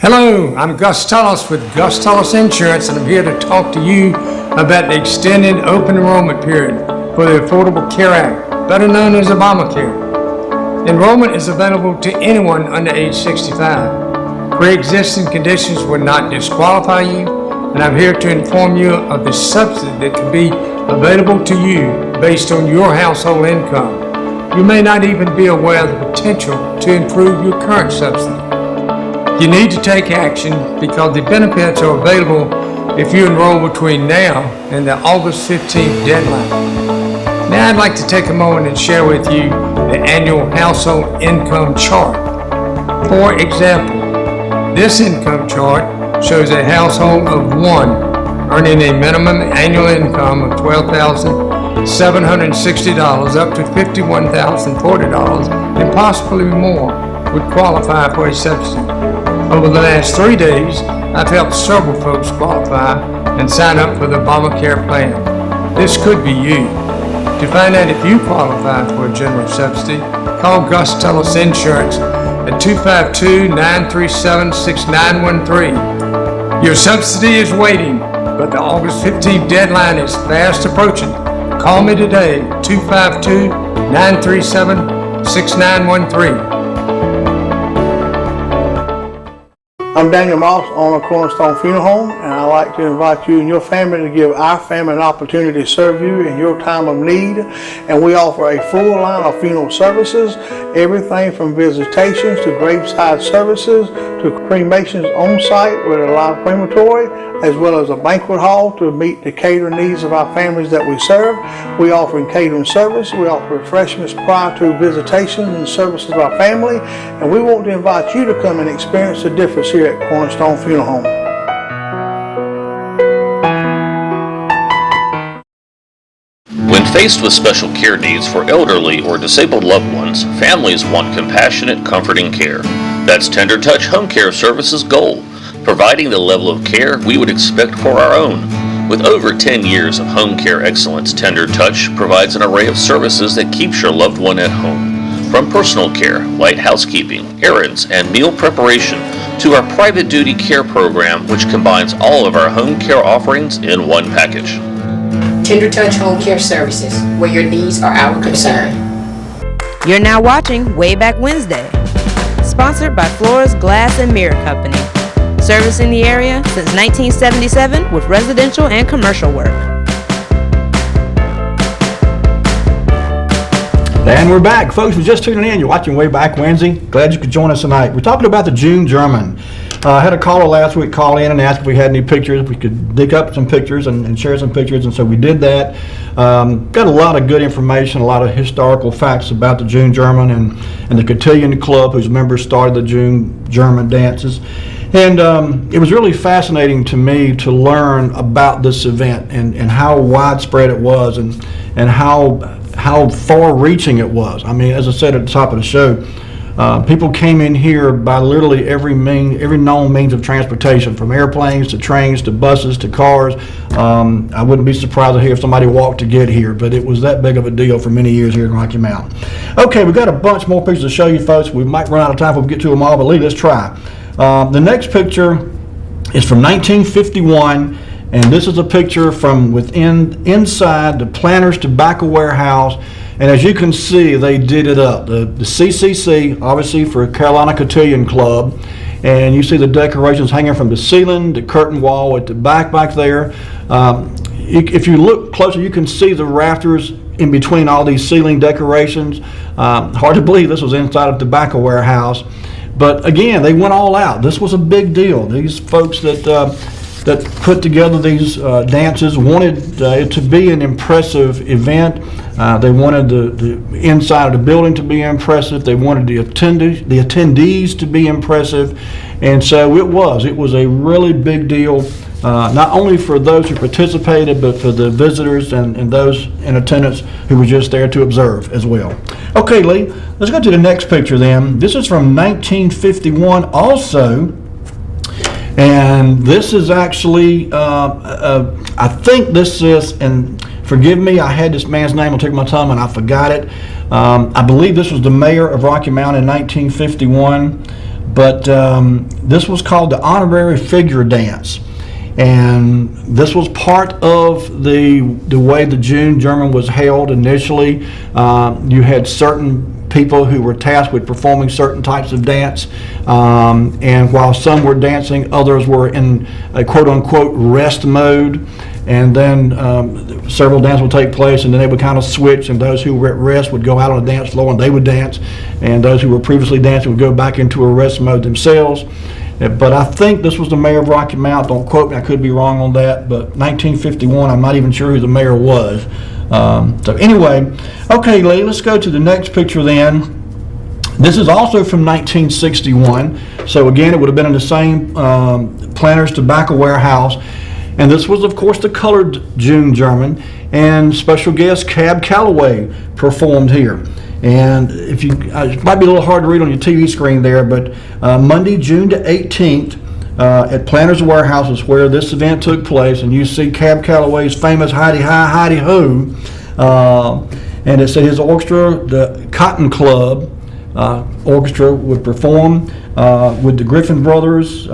Hello, I'm Gus Tullis with Gus Tullis Insurance, and I'm here to talk to you about the extended open enrollment period for the Affordable Care Act, better known as Obamacare. Enrollment is available to anyone under age 65. Pre-existing conditions will not disqualify you, and I'm here to inform you of the subsidy that can be available to you based on your household income. You may not even be aware of the potential to improve your current subsidy. You need to take action because the benefits are available if you enroll between now and the August 15th deadline. Now I'd like to take a moment and share with you the annual household income chart. For example, this income chart shows a household of one earning a minimum annual income of $12,760 up to $51,040 and possibly more would qualify for a subsidy. Over the last 3 days, I've helped several folks qualify and sign up for the Obamacare plan. This could be you. To find out if you qualify for a general subsidy, call Gus Tullis Insurance at 252-937-6913. Your subsidy is waiting, but the August 15th deadline is fast approaching. Call me today, 252-937-6913. I'm Daniel Moss, owner of Cornerstone Funeral Home, and I'd like to invite you and your family to give our family an opportunity to serve you in your time of need. And we offer a full line of funeral services, everything from visitations to graveside services to cremations on site with a live crematory, as well as a banquet hall to meet the catering needs of our families that we serve. We offer catering service. We offer refreshments prior to visitations and services of our family. And we want to invite you to come and experience the difference here at Cornerstone Funeral Home. When faced with special care needs for elderly or disabled loved ones, families want compassionate, comforting care. That's Tender Touch Home Care Services' goal, providing the level of care we would expect for our own. With over 10 years of home care excellence, Tender Touch provides an array of services that keeps your loved one at home. From personal care, light housekeeping, errands, and meal preparation, to our private duty care program, which combines all of our home care offerings in one package. Tender Touch Home Care Services, where your needs are our concern. You're now watching Wayback Wednesday, sponsored by Flores Glass and Mirror Company, servicing the area since 1977 with residential and commercial work. And we're back. Folks, we're just tuning in. You're watching Wayback Wednesday. Glad you could join us tonight. We're talking about the June German. I had a caller last week call in and ask if we had any pictures. If we could dig up some pictures and share some pictures, and so we did that. Got a lot of good information, a lot of historical facts about the June German and the Cotillion Club, whose members started the June German dances. And it was really fascinating to me to learn about this event and how widespread it was and how far-reaching it was. I mean, as I said at the top of the show, people came in here by literally every known means of transportation, from airplanes to trains to buses to cars. I wouldn't be surprised to hear if somebody walked to get here, but it was that big of a deal for many years here in Rocky Mountain. Okay, we've got a bunch more pictures to show you folks. We might run out of time if we get to them all, but let's try. The next picture is from 1951. And this is a picture from inside the Planters Tobacco Warehouse. And as you can see, they did it up. The CCC, obviously for Carolina Cotillion Club. And you see the decorations hanging from the ceiling, the curtain wall at the back there. If you look closer, you can see the rafters in between all these ceiling decorations. Hard to believe this was inside a tobacco warehouse. But again, they went all out. This was a big deal. These folks that put together these dances wanted it to be an impressive event. They wanted the inside of the building to be impressive. They wanted the attendees to be impressive. And so it was a really big deal, not only for those who participated, but for the visitors and those in attendance who were just there to observe as well. Okay, Lee, let's go to the next picture then. This is from 1951 also. And this is actually, I think this is, and forgive me, I had this man's name on the tip of my tongue and I forgot it. I believe this was the mayor of Rocky Mount in 1951. but this was called the Honorary Figure Dance. And this was part of the way the June German was held initially. You had certain people who were tasked with performing certain types of dance, and while some were dancing, others were in a quote-unquote rest mode. And then several dances would take place, and then they would kind of switch, and those who were at rest would go out on the dance floor and they would dance, and those who were previously dancing would go back into a rest mode themselves. But I think this was the mayor of Rocky Mount. Don't quote me, I could be wrong on that, but 1951, I'm not even sure who the mayor was. So anyway, okay, Lee, let's go to the next picture then. This is also from 1961. So again, it would have been in the same Planters Tobacco Warehouse. And this was, of course, the colored June German, and special guest Cab Calloway performed here. And if you, it might be a little hard to read on your TV screen there, but Monday, June the 18th, at Planters Warehouse is where this event took place, and you see Cab Calloway's famous Heidi Hi, Heidi Ho, and it said his orchestra, the Cotton Club Orchestra, would perform with the Griffin Brothers,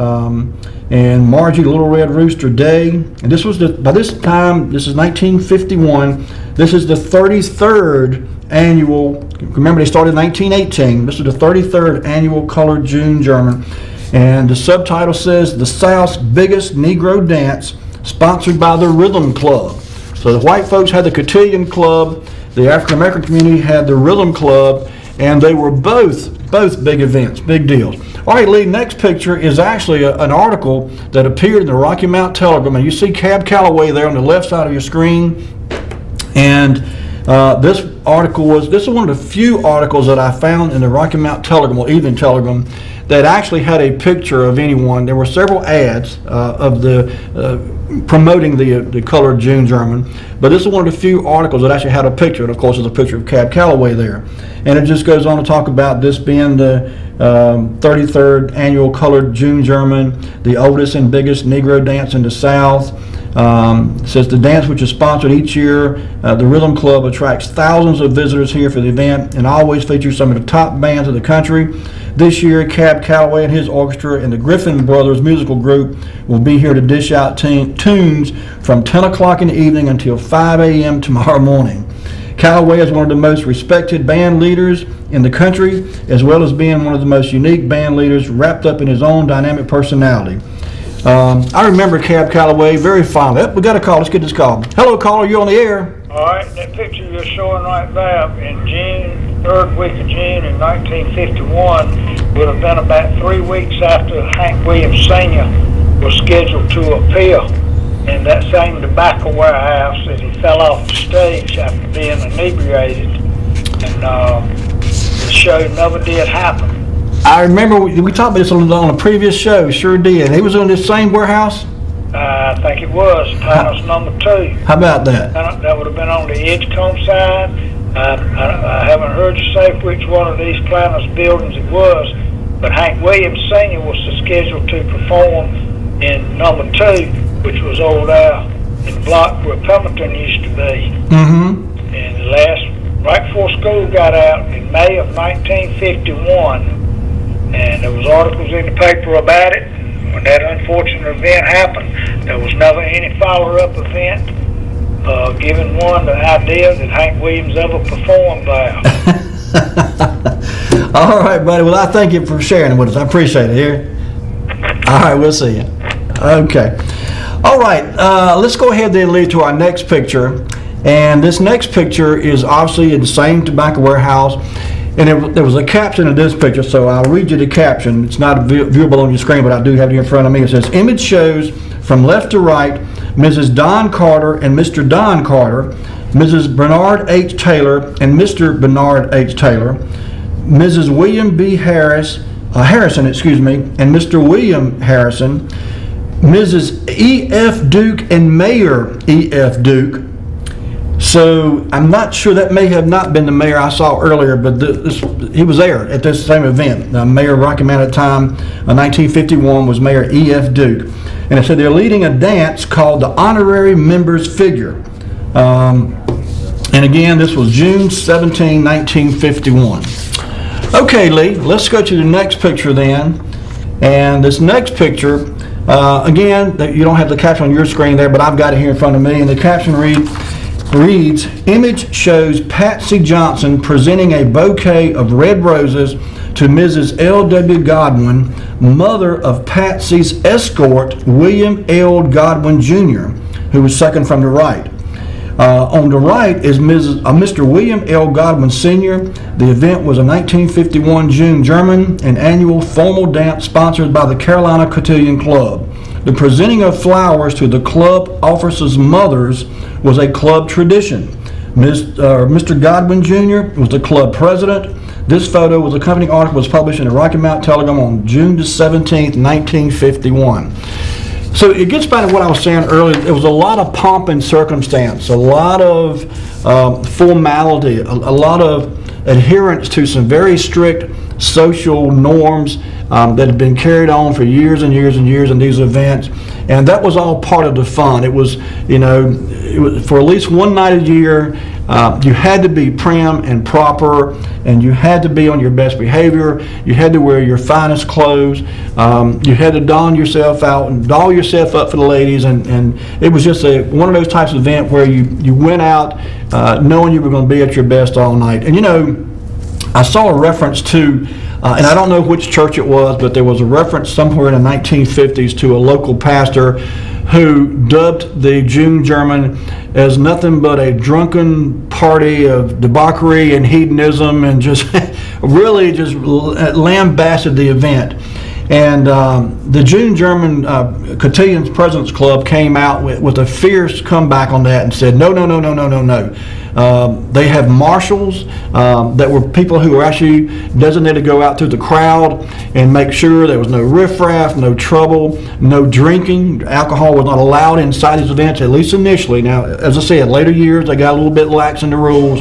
and Margie, Little Red Rooster Day. And this was by this time, this is 1951, this is the 33rd annual, remember they started in 1918, this is the 33rd annual Colored June German. And the subtitle says, "The South's Biggest Negro Dance, sponsored by the Rhythm Club." So the white folks had the Cotillion Club, the African American community had the Rhythm Club, and they were both big events, big deals. All right, Lee, next picture is actually an article that appeared in the Rocky Mount Telegram, and you see Cab Calloway there on the left side of your screen. And this is one of the few articles that I found in the Rocky Mount Telegram, or Evening Telegram, that actually had a picture of anyone. There were several ads of the promoting the colored June German, but this is one of the few articles that actually had a picture, and of course there's a picture of Cab Calloway there. And it just goes on to talk about this being the 33rd annual Colored June German, the oldest and biggest Negro dance in the South. It says the dance, which is sponsored each year, the Rhythm Club attracts thousands of visitors here for the event and always features some of the top bands of the country. This year, Cab Calloway and his orchestra and the Griffin Brothers musical group will be here to dish out tunes from 10 o'clock in the evening until 5 a.m. tomorrow morning. Calloway is one of the most respected band leaders in the country, as well as being one of the most unique band leaders wrapped up in his own dynamic personality. I remember Cab Calloway very fondly. We got a call. Let's get this call. Hello, caller. You're on the air. All right, that picture you're showing right there in June, third week of June in 1951 would have been about 3 weeks after Hank Williams Sr. was scheduled to appear in that same tobacco warehouse, that he fell off the stage after being inebriated, and the show never did happen. I remember we talked about this on a previous show. Sure did. He was in this same warehouse? I think it was Planters number 2. How about that? That would have been on the Edgecombe side. I haven't heard you say which one of these Planters buildings it was, but Hank Williams Sr. was scheduled to perform in number 2, which was over there in the block where Pemberton used to be. Mm-hmm. And right before school got out in May of 1951, and there was articles in the paper about it. When that unfortunate event happened, there was never any follow-up event giving one the idea that Hank Williams ever performed there. All right, buddy. Well, I thank you for sharing it with us. I appreciate it. Here. All right, we'll see you. Okay. All right, let's go ahead then, lead to our next picture. And this next picture is obviously in the same tobacco warehouse. And there was a caption in this picture, so I'll read you the caption. It's not viewable on your screen, but I do have it in front of me. It says, "Image shows from left to right Mrs. Don Carter and Mr. Don Carter, Mrs. Bernard H. Taylor and Mr. Bernard H. Taylor, Mrs. William B. Harrison, and Mr. William Harrison, Mrs. E.F. Duke and Mayor E.F. Duke." So I'm not sure, that may have not been the mayor I saw earlier, but he was there at this same event. The mayor of Rocky Mount at the time, 1951, was Mayor E.F. Duke. And it said they're leading a dance called the Honorary Members Figure. And again, this was June 17, 1951. Okay, Lee, let's go to the next picture then. And this next picture, again, you don't have the caption on your screen there, but I've got it here in front of me, and the caption reads, "Image shows Patsy Johnson presenting a bouquet of red roses to Mrs. L.W. Godwin, mother of Patsy's escort, William L. Godwin Jr., who was second from the right. On the right is Mr. William L. Godwin Sr. The event was a 1951 June German, an annual formal dance sponsored by the Carolina Cotillion Club. The presenting of flowers to the club officers' mothers was a club tradition. Mr. Godwin Jr. was the club president. This photo was accompanying article was published in the Rocky Mount Telegram on June the 17th, 1951. So it gets back to what I was saying earlier. It was a lot of pomp and circumstance, a lot of formality, a lot of adherence to some very strict social norms that had been carried on for years and years and years in these events. And that was all part of the fun. It was, it was for at least one night a year. You had to be prim and proper, and you had to be on your best behavior. You had to wear your finest clothes. You had to doll yourself out and doll yourself up for the ladies, and it was just one of those types of event where you went out knowing you were going to be at your best all night. And I saw a reference to, and I don't know which church it was, but there was a reference somewhere in the 1950s to a local pastor who dubbed the June German as nothing but a drunken party of debauchery and hedonism, and just really just lambasted the event. And the June German Cotillions President's Club came out with a fierce comeback on that and said, no. They have marshals that were people who were actually designated to go out through the crowd and make sure there was no riffraff, no trouble, no drinking. Alcohol was not allowed inside these events, at least initially. Now, as I said, later years they got a little bit lax in the rules,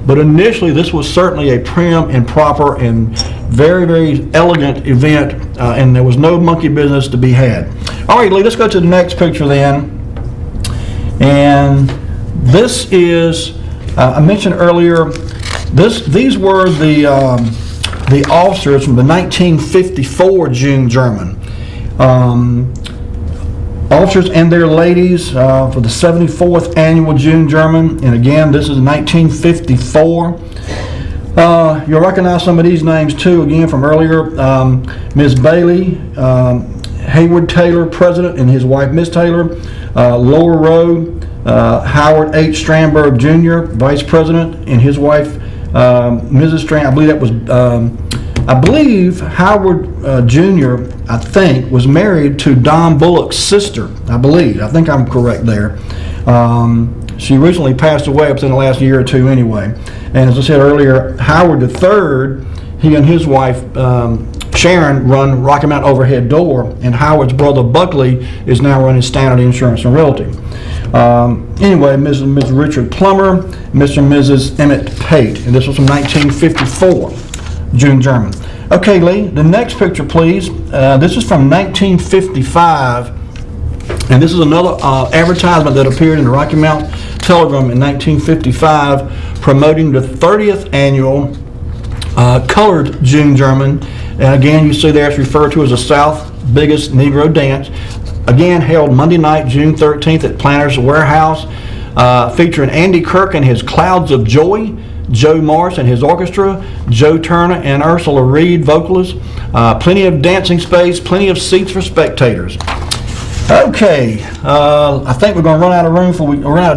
but initially this was certainly a prim and proper and very, very elegant event, and there was no monkey business to be had. All right, Lee, let's go to the next picture then. And this is, I mentioned earlier, these were the officers from the 1954 June German. Officers and their ladies for the 74th annual June German, and again, this is 1954. You'll recognize some of these names too, again from earlier. Ms. Bailey, Hayward Taylor, President, and his wife, Miss Taylor. Lower row, Howard H. Strandberg Jr., Vice President, and his wife, Mrs. Strand. I believe Howard Jr., I think, was married to Don Bullock's sister. I think I'm correct there. She recently passed away within the last year or two anyway. And as I said earlier, Howard III, he and his wife Sharon run Rocky Mount Overhead Door, and Howard's brother Buckley is now running Standard Insurance and Realty. Anyway, Mrs. Richard Plummer, Mr. and Mrs. Emmett Pate, and this was from 1954, June German. Okay, Lee, the next picture, please. This is from 1955, and this is another advertisement that appeared in the Rocky Mount Telegram in 1955, promoting the 30th annual Colored June German. And again, you see there it's referred to as the South's biggest Negro dance. Again, held Monday night, June 13th at Planter's Warehouse, featuring Andy Kirk and his Clouds of Joy, Joe Morris and his orchestra, Joe Turner and Ursula Reed, vocalists. Plenty of dancing space, plenty of seats for spectators. Okay, I think we're going to run out of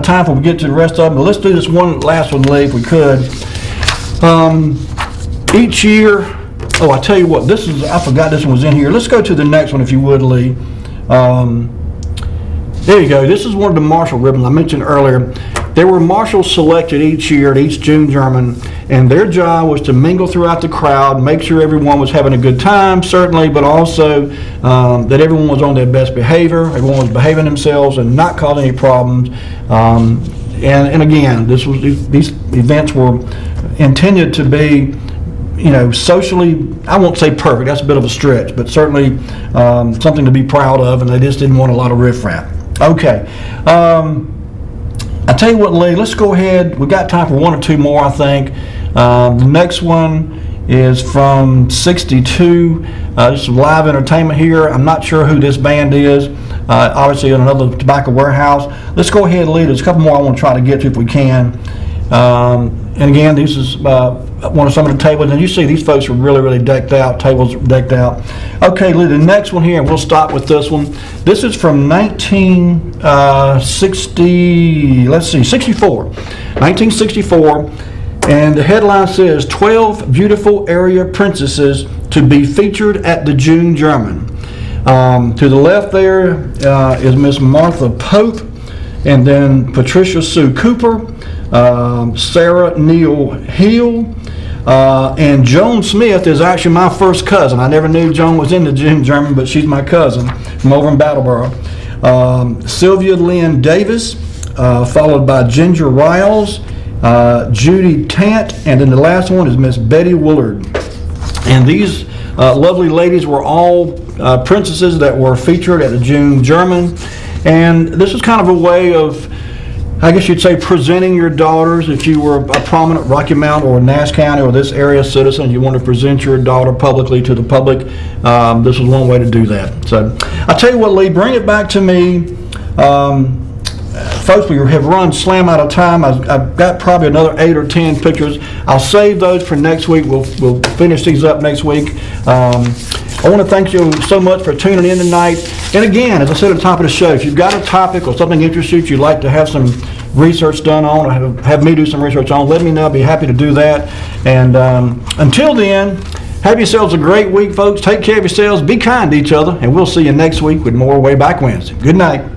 time before we get to the rest of them, but let's do this one last one, Lee, if we could. Each year, I tell you what, I forgot this one was in here. Let's go to the next one, if you would, Lee. There you go. This is one of the Marshall ribbons I mentioned earlier. There were marshals selected each year at each June German, and their job was to mingle throughout the crowd, make sure everyone was having a good time, certainly, but also that everyone was on their best behavior, everyone was behaving themselves and not causing any problems. And again, these events were intended to be, socially, I won't say perfect, that's a bit of a stretch, but certainly something to be proud of, and they just didn't want a lot of riffraff. Okay. I tell you what, Lee, let's go ahead. We've got time for one or two more, I think. The next one is from 62. This is live entertainment here. I'm not sure who this band is. Obviously in another tobacco warehouse. Let's go ahead and lead. There's a couple more I want to try to get to if we can. And again, this is one of some of the tables. And you see these folks are really, really decked out. Tables are decked out. Okay, Lee, the next one here, and we'll stop with this one. This is from 1964. 1964. And the headline says, 12 beautiful area princesses to be featured at the June German. To the left there is Miss Martha Pope, and then Patricia Sue Cooper, Sarah Neal Hill, and Joan Smith is actually my first cousin. I never knew Joan was in the June German, but she's my cousin from over in Battleboro. Sylvia Lynn Davis, followed by Ginger Riles, Judy Tant, and then the last one is Miss Betty Woolard. And these lovely ladies were all princesses that were featured at the June German. And this is kind of a way of, I guess you'd say, presenting your daughters. If you were a prominent Rocky Mount or Nass County or this area citizen, you want to present your daughter publicly to the public, this was one way to do that. So I tell you what, Lee, bring it back to me. Folks, we have run slam out of time. I've got probably another 8 or 10 pictures. I'll save those for next week. We'll finish these up next week. I want to thank you so much for tuning in tonight. And again, as I said at the top of the show, if you've got a topic or something interests you you'd like to have some research done on, or have me do some research on, let me know. I'll be happy to do that. And until then, have yourselves a great week, folks. Take care of yourselves. Be kind to each other. And we'll see you next week with more Wayback Wednesday. Good night.